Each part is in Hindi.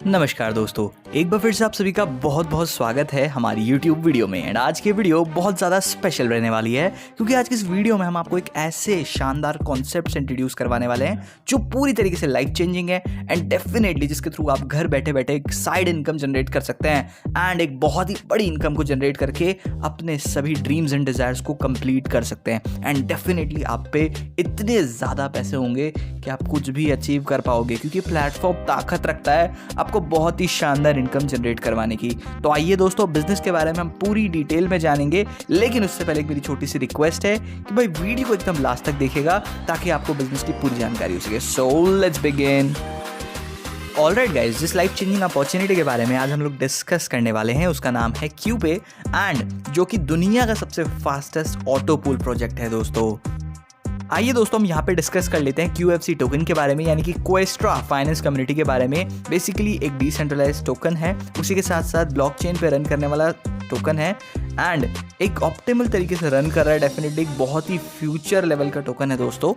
नमस्कार दोस्तों, एक बार फिर से आप सभी का बहुत बहुत स्वागत है हमारी YouTube वीडियो में। एंड आज की वीडियो बहुत ज़्यादा स्पेशल रहने वाली है क्योंकि आज की इस वीडियो में हम आपको एक ऐसे शानदार कॉन्सेप्ट से इंट्रोड्यूस करवाने वाले हैं जो पूरी तरीके से लाइफ चेंजिंग है एंड डेफिनेटली जिसके थ्रू आप घर बैठे बैठे एक साइड इनकम जनरेट कर सकते हैं एंड एक बहुत ही बड़ी इनकम को जनरेट करके अपने सभी ड्रीम्स एंड डिज़ायर्स को कंप्लीट कर सकते हैं। एंड डेफिनेटली आप पे इतने ज़्यादा पैसे होंगे कि आप कुछ भी अचीव कर पाओगे क्योंकि प्लेटफॉर्म ताकत रखता है आपको बहुत ही शानदार इनकम जनरेट करवाने की। तो आइए दोस्तों, बिजनेस के बारे में हम पूरी डिटेल में जानेंगे, लेकिन उससे पहले एक मेरी छोटी सी रिक्वेस्ट है कि भाई वीडियो को एकदम लास्ट तक देखिएगा ताकि आपको बिजनेस की पूरी जानकारी हो सके। So let's begin. Alright guys, जिस लाइफ चेंजिंग अपॉर्चुनिटी के बारे में आज हम लोग डिस्कस करने वाले हैं उसका नाम है क्यूपे एंड जो कि दुनिया का सबसे फास्टेस्ट ऑटो पूल प्रोजेक्ट है दोस्तों। आइए दोस्तों, हम यहाँ पे डिस्कस कर लेते हैं QFC टोकन के बारे में, यानी कि क्वेस्ट्रा फाइनेंस कम्युनिटी के बारे में। बेसिकली एक डिसेंट्रलाइज्ड टोकन है, उसी के साथ साथ ब्लॉकचेन पे रन करने वाला टोकन है एंड एक ऑप्टिमल तरीके से रन कर रहा है। डेफिनेटली एक बहुत ही फ्यूचर लेवल का टोकन है दोस्तों।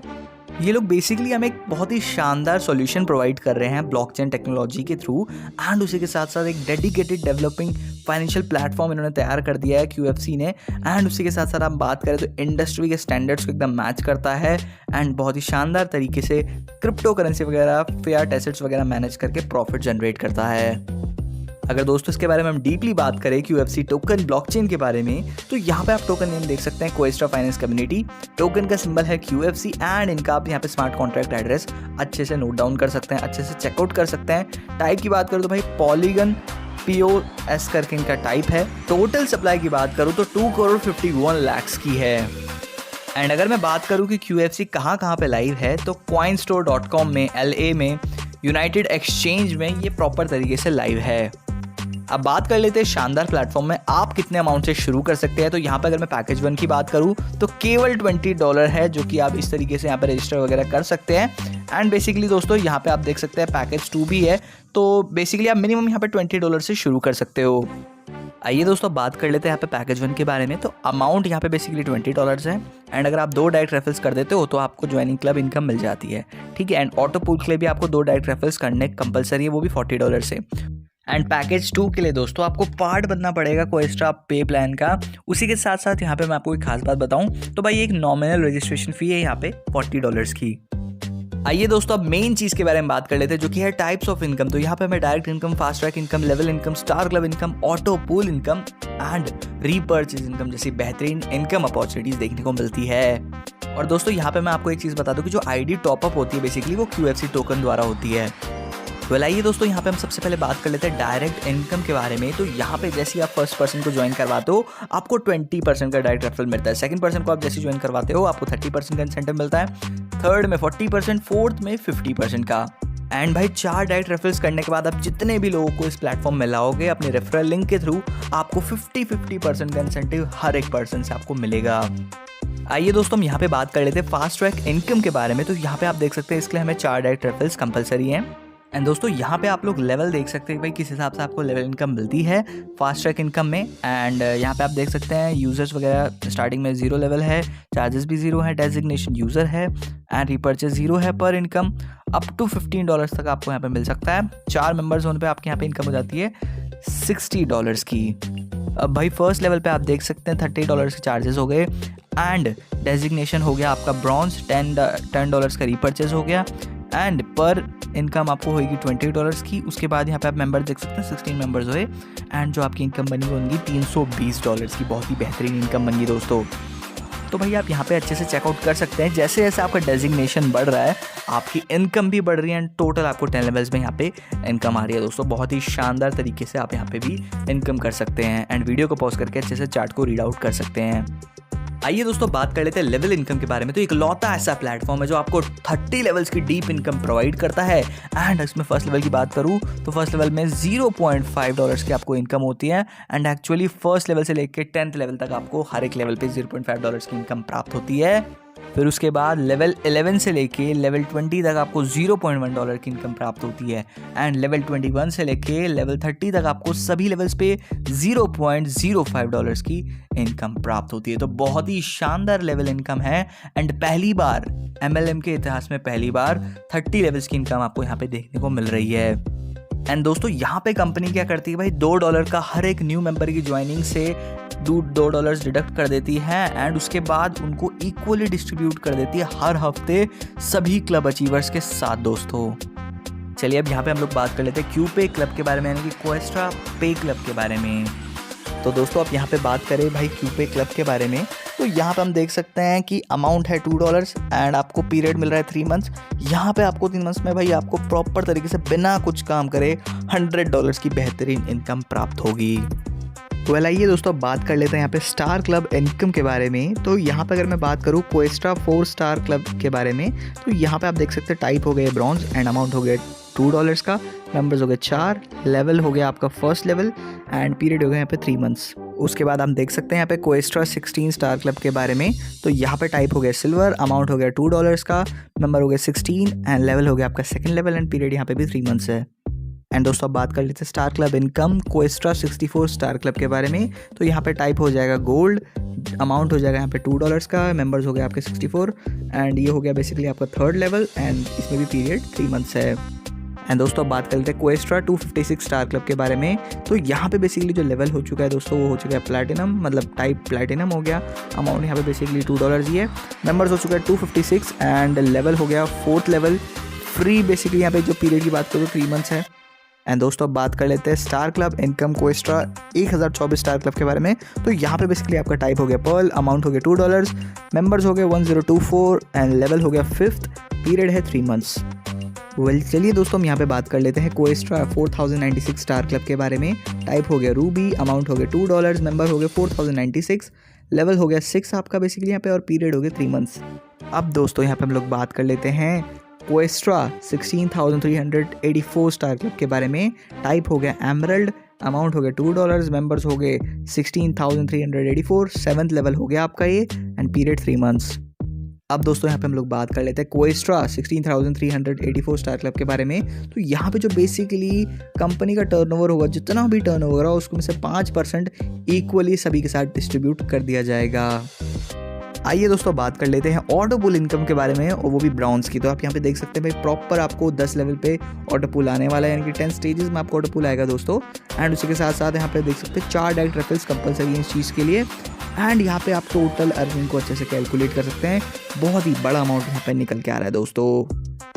ये लोग बेसिकली हमें एक बहुत ही शानदार सॉल्यूशन प्रोवाइड कर रहे हैं ब्लॉकचेन टेक्नोलॉजी के थ्रू एंड उसी के साथ साथ एक डेडिकेटेड डेवलपिंग फाइनेंशियल प्लेटफॉर्म इन्होंने तैयार कर दिया है QFC ने। एंड उसी के साथ साथ हम बात करें तो इंडस्ट्री के स्टैंडर्ड्स को एकदम मैच करता है एंड बहुत ही शानदार तरीके से क्रिप्टो करेंसी वगैरह, फिएट एसेट्स वगैरह मैनेज करके प्रॉफिट जनरेट करता है। अगर दोस्तों इसके बारे में हम डीपली बात करें QFC टोकन ब्लॉकचेन के बारे में, तो यहाँ पे आप टोकन नेम देख सकते हैं, क्वेस्ट्रा फाइनेंस कम्युनिटी। टोकन का सिंबल है QFC एंड इनका आप यहाँ पे स्मार्ट कॉन्ट्रैक्ट एड्रेस अच्छे से नोट डाउन कर सकते हैं, अच्छे से चेकआउट कर सकते हैं। टाइप की बात करूँ तो भाई पॉलीगन POS करके इनका टाइप है। टोटल सप्लाई की बात करूँ तो 2,51 लाख की है। एंड अगर मैं बात करूँ कि QFC कहाँ पे लाइव है, तो coinstore.com में, LA में, यूनाइटेड एक्सचेंज में ये प्रॉपर तरीके से लाइव है। अब बात कर लेते हैं शानदार प्लेटफॉर्म में आप कितने अमाउंट से शुरू कर सकते हैं। तो यहाँ पे अगर मैं पैकेज 1 की बात करूँ तो केवल $20 है, जो कि आप इस तरीके से यहाँ पे रजिस्टर वगैरह कर सकते हैं। एंड बेसिकली दोस्तों यहाँ पे आप देख सकते हैं पैकेज 2 भी है, तो बेसिकली आप मिनिमम यहाँ पे $20 से शुरू कर सकते हो। आइए दोस्तों बात कर लेते हैं यहाँ पे पैकेज 1 के बारे में। तो अमाउंट यहाँ पे बेसिकली $20 है एंड अगर आप 2 डायरेक्ट रेफरल्स कर देते हो तो आपको ज्वाइनिंग क्लब इनकम मिल जाती है, ठीक है। एंड ऑटो पूल के लिए भी आपको 2 डायरेक्ट रेफरल्स करने कंपलसरी है, वो भी $40 से। एंड पैकेज 2 के लिए दोस्तों आपको पार्ट बनना पड़ेगा क्वेस्ट्रा पे प्लान का। उसी के साथ साथ यहाँ पे मैं आपको एक खास बात बताऊँ तो भाई एक नॉमिनल रजिस्ट्रेशन फ़ी है यहाँ पे $40 की। आइए दोस्तों अब मेन चीज़ के बारे में बात कर लेते हैं, जो कि है टाइप्स ऑफ इनकम। तो यहाँ पे हमें direct income, fast track income, level income, star club income, auto pool income and repurchase income जैसी बेहतरीन इनकम अपॉर्चुनिटीज देखने को मिलती है। और दोस्तों यहाँ पे मैं आपको एक चीज़ बता दूँ कि जो ID टॉपअप होती है बेसिकली वो QFC टोकन द्वारा होती है। तो आइए दोस्तों यहाँ पे हम सबसे पहले बात कर लेते हैं डायरेक्ट इनकम के बारे में। तो यहाँ पे जैसे ही आप फर्स्ट पर्सन को ज्वाइन करवाते हो आपको 20% का डायरेक्ट रेफरल मिलता है। सेकंड पर्सन को आप जैसे ज्वाइन करवाते हो आपको 30% का इंसेंटिव मिलता है, थर्ड में 40%, फोर्थ में 50% का। एंड भाई 4 डायरेक्ट रेफरल्स करने के बाद आप जितने भी लोगों को इस प्लेटफॉर्म में लाओगे अपने रेफरल लिंक के थ्रू आपको 50% का इंसेंटिव हर एक पर्सन से आपको मिलेगा। आइए दोस्तों हम यहाँ पे बात कर लेते हैं फास्ट ट्रैक इनकम के बारे में। तो यहाँ पे आप देख सकते हैं इसके लिए हमें 4 डायरेक्ट रेफरल्स कंपलसरी हैं। एंड दोस्तों यहाँ पे आप लोग लेवल देख सकते हैं भाई किस हिसाब से आपको लेवल इनकम मिलती है फास्ट ट्रैक इनकम में। एंड यहाँ पे आप देख सकते हैं यूजर्स वगैरह स्टार्टिंग में 0 लेवल है, चार्जेस भी 0 है, डेजिग्नेशन यूजर है एंड रीपर्चेज 0 है। पर इनकम अप टू $15 तक आपको यहाँ पे मिल सकता है। 4 मेंबर्स होने पे आपके यहाँ पे इनकम हो जाती है $60 की। अब भाई फर्स्ट लेवल पे आप देख सकते हैं $30 के चार्जेस हो गए एंड डेजिग्नेशन हो गया आपका ब्रॉन्ज, $10 का रीपर्चेज हो गया एंड पर इनकम आपको होगी $20 की। उसके बाद यहाँ पे आप मेंबर देख सकते हैं 16 मेंबर्स हुए एंड जो आपकी इनकम बनी होगी $320 की। बहुत ही बेहतरीन इनकम बनी दोस्तों। तो भाई आप यहाँ पे अच्छे से चेकआउट कर सकते हैं। जैसे जैसे आपका डेजिग्नेशन बढ़ रहा है आपकी इनकम भी बढ़ रही है एंड टोटल आपको 10 लेवल्स में यहाँ पे इनकम आ रही है दोस्तों। बहुत ही शानदार तरीके से आप यहाँ पे भी इनकम कर सकते हैं एंड वीडियो को पॉज करके अच्छे से चार्ट को रीड आउट कर सकते हैं। आइए दोस्तों बात कर लेते हैं लेवल इनकम के बारे में। तो एक लौता ऐसा प्लेटफॉर्म है जो आपको 30 लेवल्स की डीप इनकम प्रोवाइड करता है एंड इसमें फर्स्ट लेवल की बात करूँ तो फर्स्ट लेवल में $0.5 की आपको इनकम होती है एंड एक्चुअली फर्स्ट लेवल से लेकर 10th लेवल तक आपको हर एक लेवल पे $0.5 की इनकम प्राप्त होती है। फिर उसके बाद लेवल 11 से लेके लेवल 20 तक आपको $0.1 की इनकम प्राप्त होती है एंड लेवल 21 से लेके लेवल 30 तक आपको सभी लेवल्स पे $0.05 की इनकम प्राप्त होती है। तो बहुत ही शानदार लेवल इनकम है एंड पहली बार MLM के इतिहास में पहली बार 30 लेवल्स की इनकम आपको यहाँ पे देखने को मिल रही है। एंड दोस्तों यहाँ पे कंपनी क्या करती है भाई, $2 का हर एक न्यू मेंबर की ज्वाइनिंग से $2 डिडक्ट कर देती है एंड उसके बाद उनको इक्वली डिस्ट्रीब्यूट कर देती है हर हफ्ते सभी क्लब अचीवर्स के साथ दोस्तों। चलिए अब यहाँ पे हम लोग बात कर लेते हैं क्यूपे क्लब के बारे में, यानी कि क्वेस्ट्रा पे क्लब के बारे में। तो दोस्तों अब यहाँ पे बात करें भाई क्यूपे क्लब के बारे में, तो यहाँ पे हम देख सकते हैं कि अमाउंट है $2 एंड आपको पीरियड मिल रहा है 3 मंथ्स। यहाँ पे आपको 3 मंथ्स में भाई आपको प्रॉपर तरीके से बिना कुछ काम करे $100 की बेहतरीन इनकम प्राप्त होगी। वेल आइए दोस्तों बात कर लेते हैं यहाँ पे स्टार क्लब इनकम के बारे में। तो यहाँ पे अगर मैं बात करूँ क्वेस्ट्रा 4 स्टार क्लब के बारे में, तो यहाँ पे आप देख सकते हैं टाइप हो गए ब्रॉन्ज एंड अमाउंट हो गया $2 का, मेंबर्स हो गए 4, लेवल हो गया आपका फर्स्ट लेवल एंड पीरियड हो गया यहाँ पे 3 मंथ्स। उसके बाद हम देख सकते हैं यहाँ पे क्वेस्ट्रा 16 स्टार क्लब के बारे में, तो यहाँ पे टाइप हो गया सिल्वर, अमाउंट हो गया $2 का, मेंबर हो गया 16 एंड लेवल हो गया आपका सेकंड लेवल एंड पीरियड यहाँ पे भी 3 मंथ्स है। एंड दोस्तों अब बात कर लेते हैं star club income Questra 64 star club के बारे में, तो यहाँ पे टाइप हो जाएगा गोल्ड, अमाउंट हो जाएगा यहाँ पे $2 का, मेंबर्स हो गए आपके 64 एंड ये हो गया बेसिकली आपका थर्ड लेवल एंड इसमें भी पीरियड 3 मंथ्स है। एंड दोस्तों अब बात कर लेते हैं क्वेस्ट्रा 256 स्टार क्लब के बारे में, तो यहाँ पे बेसिकली जो लेवल हो चुका है दोस्तों वो हो चुका है प्लैटिनम, मतलब टाइप प्लैटिनम हो गया, अमाउंट यहाँ पे बेसिकली $2 ही है, मेंबर्स हो चुका है 256 एंड लेवल हो गया फोर्थ लेवल, फ्री बेसिकली यहाँ पे जो पीरियड की बात करूँ 3 मंथ्स है। एंड दोस्तों अब बात कर लेते हैं star club income Questra 1024 star club के बारे में, तो यहाँ पे बेसिकली आपका टाइप हो गया पर्ल, अमाउंट हो गया $2, मेंबर्स हो गए 1024 एंड लेवल हो गया 5th, पीरियड है 3 मंथ्स। वेल चलिए दोस्तों हम यहाँ पे बात कर लेते हैं क्वेस्ट्रा 4096 स्टार क्लब के बारे में, टाइप हो गया रूबी, अमाउंट हो गया $2, मेंबर हो गए 4096, लेवल हो गया 6 आपका बेसिकली यहाँ पे और पीरियड हो गया 3 मंथ्स। अब दोस्तों यहाँ पे हम लोग बात कर लेते हैं क्वेस्ट्रा 16384 स्टार क्लब के बारे में, टाइप हो गया एमरल्ड, अमाउंट हो गया $2, मेंबर्स हो गए 16384, 7th लेवल हो गया आपका ये एंड पीरियड 3 मंथ्स। अब दोस्तों यहाँ पे हम लोग बात कर लेते हैं क्वेस्ट्रा 16384 स्टार क्लब के बारे में, तो यहाँ पे जो बेसिकली कंपनी का टर्नओवर होगा, जितना भी टर्नओवर होगा उसको में से 5% इक्वली सभी के साथ डिस्ट्रीब्यूट कर दिया जाएगा। आइए दोस्तों बात कर लेते हैं ऑटो पुल इनकम के बारे में और वो भी ब्राउन्स की। तो आप यहाँ पे देख सकते हैं भाई प्रॉपर आपको 10 लेवल पे ऑटो पुल आने वाला है, यानी कि 10 स्टेजेस में आपको ऑटो पुल आएगा दोस्तों। एंड उसी के साथ साथ यहाँ पे देख सकते हैं 4 डायरेक्ट रेफरल्स कंपलसरी है इस चीज़ के लिए एंड यहाँ पे आप टोटल अर्निंग को अच्छे से कैलकुलेट कर सकते हैं। बहुत ही बड़ा अमाउंट यहाँ पे निकल के आ रहा है दोस्तों।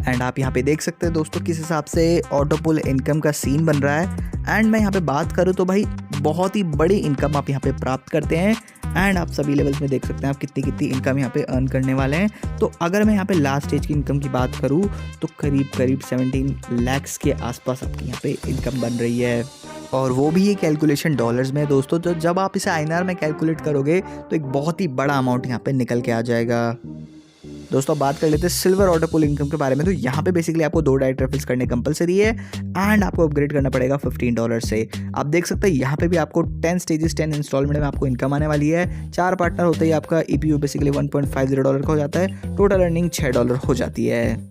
एंड आप यहाँ पे देख सकते हैं दोस्तों किस हिसाब से ऑटो पुल इनकम का सीन बन रहा है। एंड मैं यहाँ पे बात करूँ तो भाई बहुत ही बड़ी इनकम आप यहाँ पे प्राप्त करते हैं एंड आप सभी लेवल्स में देख सकते हैं आप कितनी कितनी इनकम यहाँ पे अर्न करने वाले हैं। तो अगर मैं यहाँ पे लास्ट स्टेज की इनकम की बात करूँ तो करीब 17 लाख के आसपास आपकी यहाँ पे इनकम बन रही है, और वो भी ये कैलकुलेशन डॉलर्स में है दोस्तों। तो जब आप इसे INR में कैलकुलेट करोगे तो एक बहुत ही बड़ा अमाउंट यहाँ पे निकल के आ जाएगा। दोस्तों बात कर लेते हैं सिल्वर ऑटो पुल इनकम के बारे में। तो यहाँ पे बेसिकली आपको 2 डायरेक्ट रेफरल्स करने कंपलसरी है एंड आपको अपग्रेड करना पड़ेगा $15 से। आप देख सकते हैं यहाँ पे भी आपको 10 स्टेजेस 10 इंस्टॉलमेंट में आपको इनकम आने वाली है। 4 पार्टनर होते ही आपका EPU बेसिकली $1.50 का हो जाता है, टोटल अर्निंग $6 हो जाती है।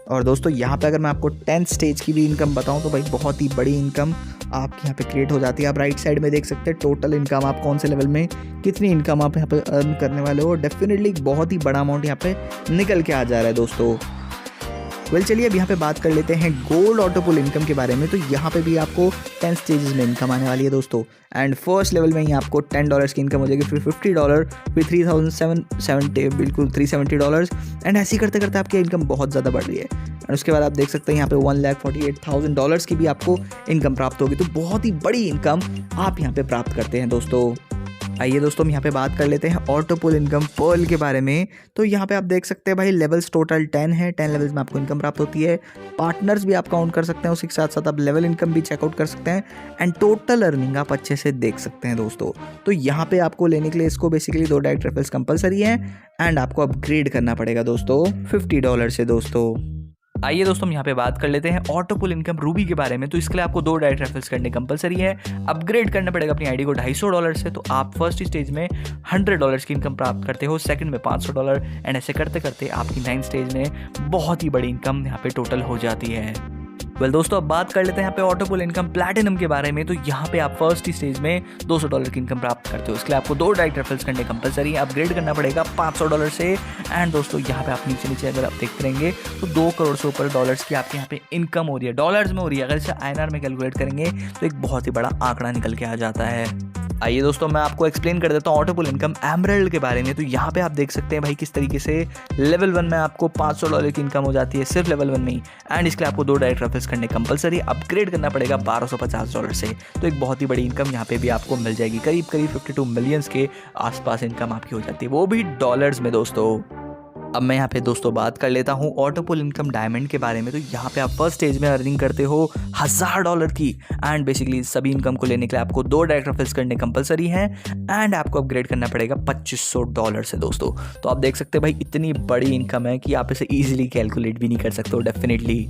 और दोस्तों यहाँ पे अगर मैं आपको 10th स्टेज की भी इनकम बताऊँ तो भाई बहुत ही बड़ी इनकम आपके यहाँ पे क्रिएट हो जाती है। आप राइट साइड में देख सकते हैं टोटल इनकम आप कौन से लेवल में कितनी इनकम आप यहाँ पे अर्न करने वाले हो। डेफिनेटली बहुत ही बड़ा अमाउंट यहाँ पे निकल के आ जा रहा है दोस्तों। वेल चलिए अब यहाँ पे बात कर लेते हैं गोल्ड ऑटो पुल इनकम के बारे में। तो यहाँ पे भी आपको 10 स्टेजेस में इनकम आने वाली है दोस्तों। एंड फर्स्ट लेवल में ही आपको $10 की इनकम हो जाएगी, फिर $50, फिर 3770 बिल्कुल $370 एंड ऐसे ही करते करते आपकी इनकम बहुत ज़्यादा बढ़ रही है। और उसके बाद आप देख सकते हैं यहाँ पे $1,48,000 की भी आपको इनकम प्राप्त होगी। तो बहुत ही बड़ी इनकम आप यहाँ पे प्राप्त करते हैं दोस्तों। आइए दोस्तों हम यहाँ पे बात कर लेते हैं ऑटो पुल इनकम पर्ल के बारे में। तो यहाँ पे आप देख सकते हैं भाई लेवल्स टोटल 10 है, 10 लेवल्स में आपको इनकम प्राप्त होती है। पार्टनर्स भी आप काउंट कर सकते हैं, उसी के साथ साथ आप लेवल इनकम भी चेकआउट कर सकते हैं एंड टोटल अर्निंग आप अच्छे से देख सकते हैं दोस्तों। तो यहाँ पे आपको लेने के लिए इसको बेसिकली 2 डायरेक्ट रेफरल्स कंपलसरी है एंड आपको अपग्रेड करना पड़ेगा दोस्तों $50 से दोस्तों। आइए दोस्तों हम यहाँ पे बात कर लेते हैं ऑटो पुल इनकम रूबी के बारे में। तो इसके लिए आपको 2 डायरेक्ट रेफरल्स करने कंपलसरी है, अपग्रेड करना पड़ेगा अपनी आईडी को $250 से। तो आप फर्स्ट स्टेज में $100 की इनकम प्राप्त करते हो, सेकंड में $500 एंड ऐसे करते करते आपकी 9th स्टेज में बहुत ही बड़ी इनकम यहाँ पे टोटल हो जाती है। वेल दोस्तों, अब बात कर लेते हैं यहाँ पे ऑटो पुल इनकम प्लैटिनम के बारे में। तो यहाँ पे आप फर्स्ट ही स्टेज में $200 की इनकम प्राप्त करते हो। इसके लिए आपको 2 डायरेक्ट रेफरल्स करने कंपलसरी है, अपग्रेड करना पड़ेगा $500 से। एंड दोस्तों यहाँ पे आप नीचे अगर आप देखते रहेंगे तो 2 करोड़ से ऊपर डॉलर्स की आपके यहाँ पे इनकम हो रही है, डॉलर्स में हो रही है। अगर इसे INR में कैलकुलेट करेंगे तो एक बहुत ही बड़ा आंकड़ा निकल के आ जाता है। आइए दोस्तों, मैं आपको एक्सप्लेन कर देता हूँ ऑटो पुल इनकम एमरल्ड के बारे में। तो यहाँ पे आप देख सकते हैं भाई किस तरीके से लेवल 1 में आपको $500 की इनकम हो जाती है सिर्फ लेवल 1 में ही। एंड इसके लिए आपको 2 डायरेक्ट रेफरल्स करने कंपलसरी, अपग्रेड करना पड़ेगा $1250 से। तो एक बहुत ही बड़ी इनकम यहाँ पे भी आपको मिल जाएगी, करीब 52 मिलियंस के आसपास इनकम आपकी हो जाती है, वो भी डॉलर्स में दोस्तों। अब मैं यहाँ पे दोस्तों बात कर लेता हूँ ऑटो पुल इनकम डायमंड के बारे में। तो यहाँ पे आप फर्स्ट स्टेज में अर्निंग करते हो $1000 की। एंड बेसिकली सभी इनकम को लेने के लिए आपको 2 डायरेक्ट रेफरल्स करने कंपलसरी है। एंड आपको अपग्रेड करना पड़ेगा $2500 से दोस्तों। तो आप देख सकते हैं भाई इतनी बड़ी इनकम है कि आप इसे ईजिली कैलकुलेट भी नहीं कर सकते हो डेफिनेटली।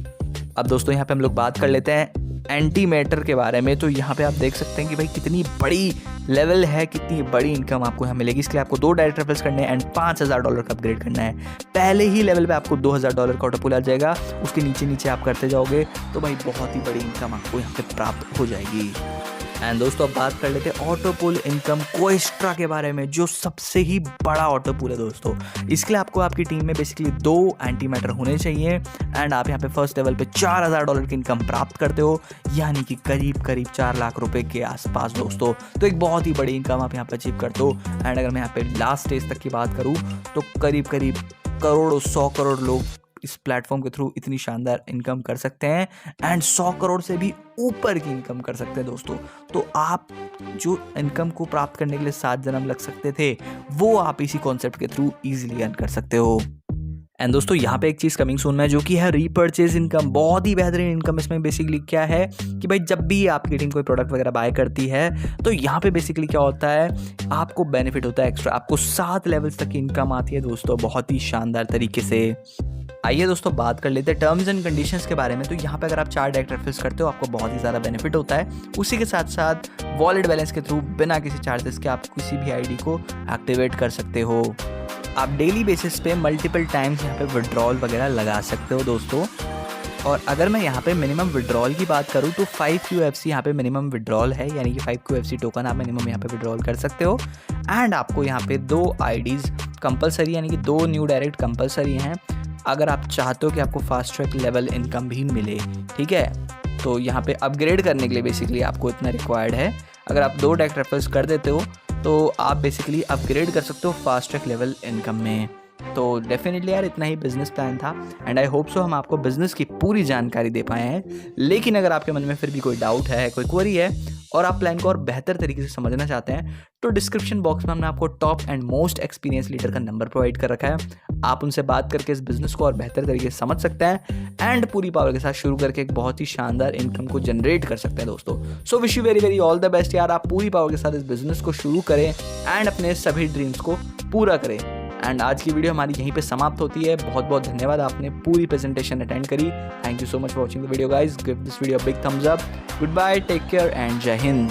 अब दोस्तों यहाँ पे हम लोग बात कर लेते हैं एंटीमेटर के बारे में। तो यहाँ पे आप देख सकते हैं कि भाई कितनी बड़ी लेवल है, कितनी बड़ी इनकम आपको यहाँ मिलेगी। इसके लिए आपको 2 डायरेक्ट रेफरल्स करने हैं एंड $5000 का अपग्रेड करना है। पहले ही लेवल पे आपको $2000 का ऑटो पुल आ जाएगा, उसके नीचे आप करते जाओगे तो भाई बहुत ही बड़ी इनकम आपको यहाँ पे प्राप्त हो जाएगी। एंड दोस्तों अब बात कर लेते हैं ऑटो पुल इनकम कोएस्ट्रा के बारे में, जो सबसे ही बड़ा ऑटो पुल है दोस्तों। इसके लिए आपको आपकी टीम में बेसिकली 2 एंटीमेटर होने चाहिए। एंड आप यहाँ पे फर्स्ट लेवल पे $4000 की इनकम प्राप्त करते हो, यानी कि करीब 4 लाख रुपए के आसपास दोस्तों। तो एक बहुत ही बड़ी इनकम आप यहाँ पे अचीव करते हो। एंड अगर मैं यहाँ पे लास्ट स्टेज तक की बात करूँ तो करीब करोड़ों 100 करोड़ लोग इस प्लेटफॉर्म के थ्रू इतनी शानदार इनकम कर सकते हैं। एंड 100 करोड़ से भी ऊपर की इनकम कर सकते हैं दोस्तों। तो आप जो इनकम को प्राप्त करने के लिए 7 जन्म लग सकते थे, वो आप इसी कॉन्सेप्ट के थ्रू इजीली अर्न कर सकते हो। एंड दोस्तों यहाँ पे एक चीज़ कमिंग सून में जो कि है रीपर्चेज इनकम, बहुत ही बेहतरीन इनकम। इसमें बेसिकली क्या है कि भाई जब भी आपकी टीम कोई प्रोडक्ट वगैरह बाय करती है तो यहाँ पे बेसिकली क्या होता है, आपको बेनिफिट होता है एक्स्ट्रा, आपको 7 लेवल्स तक की इनकम आती है दोस्तों, बहुत ही शानदार तरीके से। आइए दोस्तों बात कर लेते हैं टर्म्स एंड कंडीशंस के बारे में। तो यहाँ पे अगर आप 4 डायरेक्ट रेफरल्स करते हो आपको बहुत ही ज़्यादा बेनिफिट होता है। उसी के साथ साथ वॉलेट बैलेंस के थ्रू बिना किसी चार्जेस के आप किसी भी आईडी को एक्टिवेट कर सकते हो। आप डेली बेसिस पे मल्टीपल टाइम्स यहाँ पे विड्रॉल वगैरह लगा सकते हो दोस्तों। और अगर मैं यहाँ पे मिनिमम विड्रॉल की बात करूँ तो 5 QFC यहाँ पे मिनिमम विड्रॉल है, यानी कि 5 QFC टोकन आप मिनिमम यहाँ पे विड्रॉल कर सकते हो। एंड आपको यहाँ पे 2 IDs कंपलसरी, यानी कि 2 न्यू डायरेक्ट कंपलसरी हैं अगर आप चाहते हो कि आपको फास्ट ट्रैक लेवल इनकम भी मिले, ठीक है। तो यहाँ पे अपग्रेड करने के लिए बेसिकली आपको इतना रिक्वायर्ड है। अगर आप 2 डायरेक्ट रेफरल्स कर देते हो तो आप बेसिकली अपग्रेड कर सकते हो फास्ट ट्रैक लेवल इनकम में। तो डेफिनेटली यार इतना ही बिजनेस प्लान था। एंड आई होप सो हम आपको बिजनेस की पूरी जानकारी दे पाए हैं। लेकिन अगर आपके मन में फिर भी कोई डाउट है, कोई क्वेरी है और आप प्लान को और बेहतर तरीके से समझना चाहते हैं तो डिस्क्रिप्शन बॉक्स में हमने आपको top and most experience leader का नंबर प्रोवाइड कर रखा है। आप उनसे बात करके इस बिजनेस को और बेहतर तरीके से समझ सकते हैं एंड पूरी पावर के साथ शुरू करके एक बहुत ही शानदार इनकम को जनरेट कर सकते हैं दोस्तों। So wish you very all the best यार। आप पूरी पावर के साथ इस बिजनेस को शुरू करें एंड अपने सभी ड्रीम्स को पूरा करें। एंड आज की वीडियो हमारी यहीं पे समाप्त होती है। बहुत बहुत धन्यवाद, आपने पूरी प्रेजेंटेशन अटेंड करी। Thank you so much for watching the video guys. Give this video big thumbs up. Good bye, take care and जय हिंद।